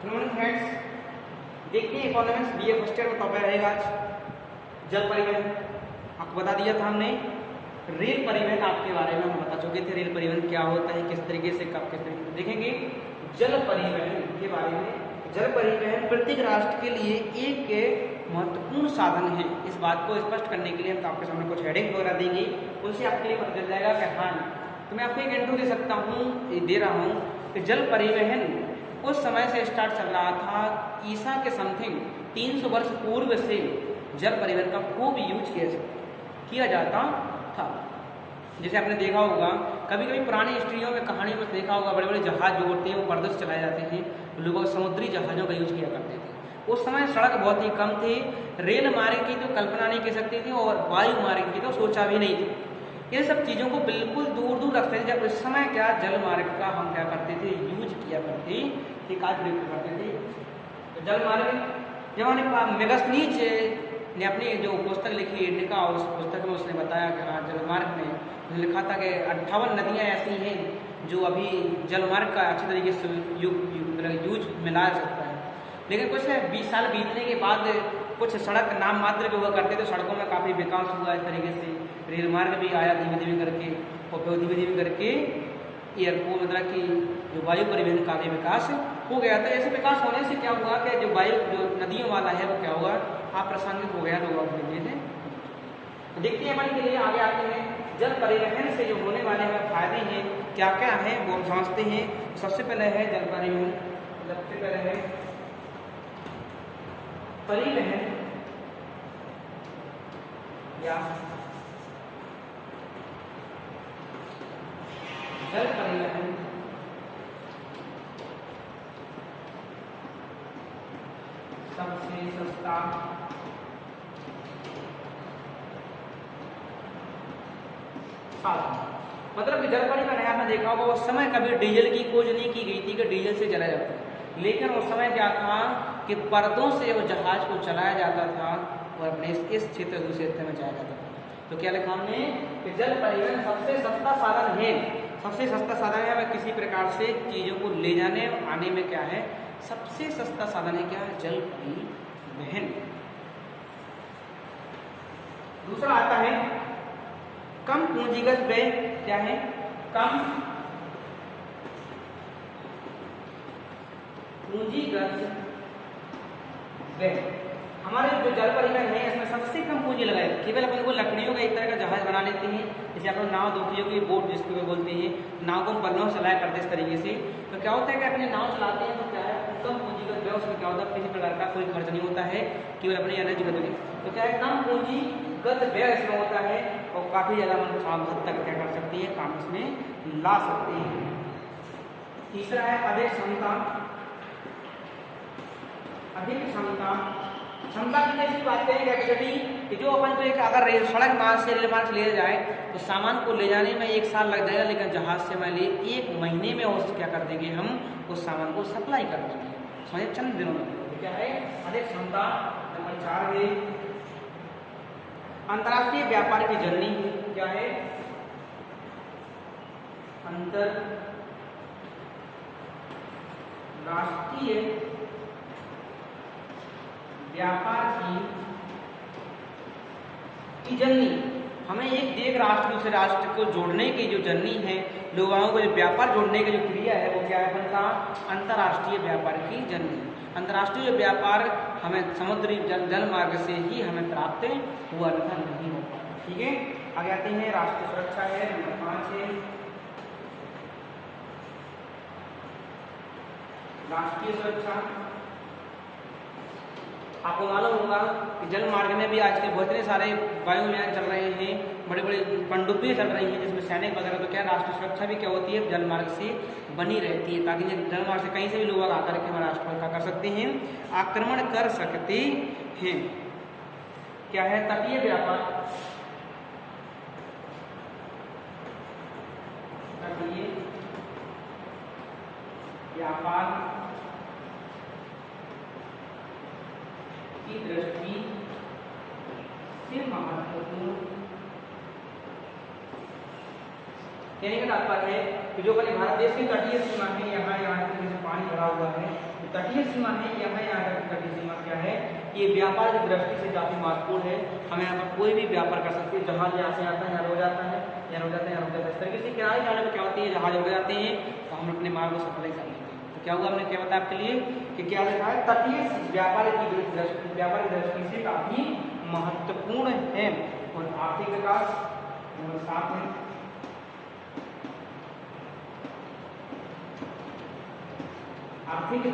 Good morning friends, देखते हैं economics BA first year का टॉपिक रहेगा आज जल परिवहन। आपको बता दिया था हमने रेल परिवहन आपके बारे में हम बता चुके थे। रेल परिवहन क्या होता है, किस तरीके से, कब, किस तरीके से देखेंगे जल परिवहन के बारे में। जल परिवहन प्रत्येक राष्ट्र के लिए एक महत्वपूर्ण साधन है। इस बात को स्पष्ट करने के लिए हम आपके सामने कुछ हेडिंग वगैरह देंगे, उनसे आपके लिए पता चल जाएगा कि हाँ, तो मैं आपको एक इंट्रो दे सकता हूँ, दे रहा हूँ कि जल परिवहन उस समय से स्टार्ट चल रहा था। ईसा के समथिंग 300 वर्ष पूर्व से जल परिवहन का खूब यूज किया जाता था। जैसे आपने देखा होगा, कभी कभी पुरानी हिस्ट्रियों में, कहानियों में देखा होगा, बड़े बड़े जहाज जो होते हैं वो परदेश चलाए जाते हैं, लोग समुद्री जहाज़ों का यूज किया करते थे। उस समय सड़क बहुत ही कम थी, रेल मार्ग की तो कल्पना नहीं कर सकती थी और वायु मार्ग की तो सोचा भी नहीं थी। इन सब चीज़ों को बिल्कुल दूर दूर रखते थे। जब उस समय क्या जल मार्ग का हम क्या करते थे, यूज किया करते थे, काज करते थे। तो जल मार्ग जब हमने मेगास्थनीज ने अपनी जो पुस्तक लिखी इंडिका, और उस पुस्तक में उसने बताया कि हाँ, जल मार्ग में उसने लिखा था कि 58 नदियाँ ऐसी हैं जो अभी जल मार्ग का अच्छी तरीके से यूज में ला सकता है। लेकिन कुछ 20 साल बीतने के बाद कुछ सड़क नाम मात्र के हुआ करते थे, सड़कों में काफ़ी विकास हुआ। इस तरीके से रेल मार्ग भी आया धीमे धीमे करके, और फिर धीमे धीमे करके एयरपोर्ट, मतलब कि जो वायु परिवहन का भी विकास हो गया था। ऐसे विकास होने से क्या हुआ कि जो वायु जो नदियों वाला है वो क्या हुआ, अप्रासंगिक हो गया, लोग धीरे धीरे। तो देखते हैं अपन के लिए आगे आते हैं जल परिवहन से जो होने वाले हमें फायदे हैं क्या क्या हैं वो हम समझते हैं। सबसे पहले है जल परिवहन, सबसे पहले है परिवहन या जल परिवहन सबसे सस्ता साधन। मतलब कि जल परिवहन है, आपने देखा होगा उस समय कभी डीजल की खोज नहीं की गई थी कि डीजल से चला जाता है, लेकिन उस समय क्या था कि पर्दों से वो जहाज को चलाया जाता था और अपने इस क्षेत्र से दूसरे क्षेत्र में जाया जाता था। तो क्या लिखा हमने कि जल परिवहन सबसे सस्ता साधन है। सबसे सस्ता साधन है, हमें किसी प्रकार से चीज़ों को ले जाने और आने में क्या है, सबसे सस्ता साधन है क्या है, जल परिवहन। दूसरा आता है कम पूंजीगत व्यय। क्या है, कम पूंजीगत व्यय। हमारे जो जल परिवहन है इसमें सबसे कम पूंजी लगाई, केवल अपन को लकड़ियों का एक तरह का जहाज बना लेते हैं। जैसे आप लोग नाव देखी होगी, बोट जिसको बोलते हैं, नाव को हम पल्लों से चलाया करते इस तरीके से। तो क्या होता है कि अपने नाव चलाते हैं तो क्या है, कम पूंजीगत व्यय, उसमें क्या होता है, किसी प्रकार का कोई खर्च नहीं होता है, केवल अपनी एनर्जी बदले। तो क्या है, कम पूंजीगत व्यय इसमें होता है और काफ़ी ज़्यादा हद तक क्या कर सकती है, काम इसमें ला सकते हैं। तीसरा है अधिक क्षमता। अधिक क्षमता, क्षमता की कैसी बात है, कैपेसिटी, कि जो अपन को एक अगर सड़क मार्ग से रेल मार्ग से ले जाए तो सामान को ले जाने में 1 साल लग जाएगा, लेकिन जहाज से मान ली 1 महीने में उस क्या कर देंगे, हम उस सामान को सप्लाई कर देंगे, समझे, चंद दिनों में। तो क्या है, अधिक क्षमता। नंबर 4 है अंतर्राष्ट्रीय व्यापार की जर्नी। क्या है, अंतर्राष्ट्रीय व्यापार की जर्नी। हमें एक राष्ट्र दूसरे राष्ट्र को जोड़ने की जो जर्नी है, लोगों को जो व्यापार जोड़ने की जो क्रिया है वो क्या है, बनता अंतर्राष्ट्रीय व्यापार की जर्नी। अंतर्राष्ट्रीय व्यापार हमें समुद्री जल मार्ग से ही हमें प्राप्त हुआ, अन्यथा नहीं हो पाता। ठीक है, आगे आते हैं राष्ट्रीय सुरक्षा है, नंबर 5 है राष्ट्रीय सुरक्षा। आपको मालूम होगा कि जल मार्ग में भी आजकल बहुत सारे वायुयान चल रहे हैं, बड़े बड़े पनडुब्बियां चल रही हैं जिसमें सैनिक वगैरह। तो क्या राष्ट्रीय सुरक्षा भी क्या होती है, जल मार्ग से बनी रहती है, ताकि जल मार्ग से कहीं से भी लोग आकर के हमारे राष्ट्र पर क्या कर सकते हैं, आक्रमण कर सकते हैं। क्या है, तटीय व्यापार। तटीय व्यापार की दृष्टि से महत्वपूर्ण। कहने का तात्पर्य है कि जो अपने भारत देश की तटीय सीमा है, यहाँ यहाँ पानी भरा हुआ है, तटीय सीमा है, यह यहाँ तटीय सीमा क्या है, ये व्यापार की दृष्टि से काफी महत्वपूर्ण है। हमें यहाँ पर कोई भी व्यापार कर सकते हैं। जहाज यहाँ से आता है, यहाँ रुक जाता है, यहाँ रुक जाता है, यहाँ रुक जाता है। इस तरीके से किनारे जाने में क्या होती है, जहाज रुक जाते हैं तो हम अपने माल को सप्लाई कर लेते हैं। तो क्या हुआ, हमने क्या बताया आपके लिए कि क्या लिखा है, तटीय व्यापार की दृष्टि से काफी महत्वपूर्ण है। और आर्थिक विकास नंबर 7 है। आर्थिक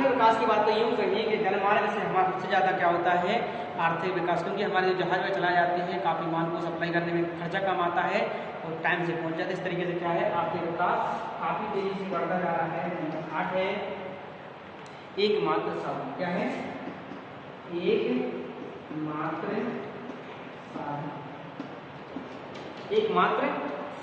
विकास की बात तो यूँ कहिए कि जलमार्ग से हमारा सबसे ज़्यादा क्या होता है, आर्थिक विकास, क्योंकि हमारे जो जहाज में चला जाते हैं काफ़ी माल को सप्लाई करने में खर्चा कम आता है और टाइम से पहुंच जाता है। इस तरीके से क्या है, आर्थिक विकास काफ़ी तेजी से बढ़ता जा रहा है। नंबर 8 है एकमात्र साधन। क्या है, एकमात्र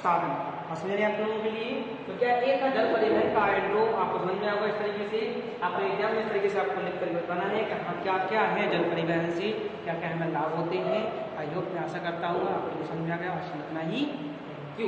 साधन। समझ रहे आप लोगों के लिए। तो क्या एक था जल परिवहन का इंट्रो, आपको समझ में आएगा। इस तरीके से आपको एग्जाम में इस तरीके से आपको लिख कर बताना है कि हाँ क्या क्या है जल परिवहन से, क्या क्या हमें लाभ होते हैं। आई होप मैं आशा करता हूँ आपको समझ आ गया। और इतना ही, थैंक यू।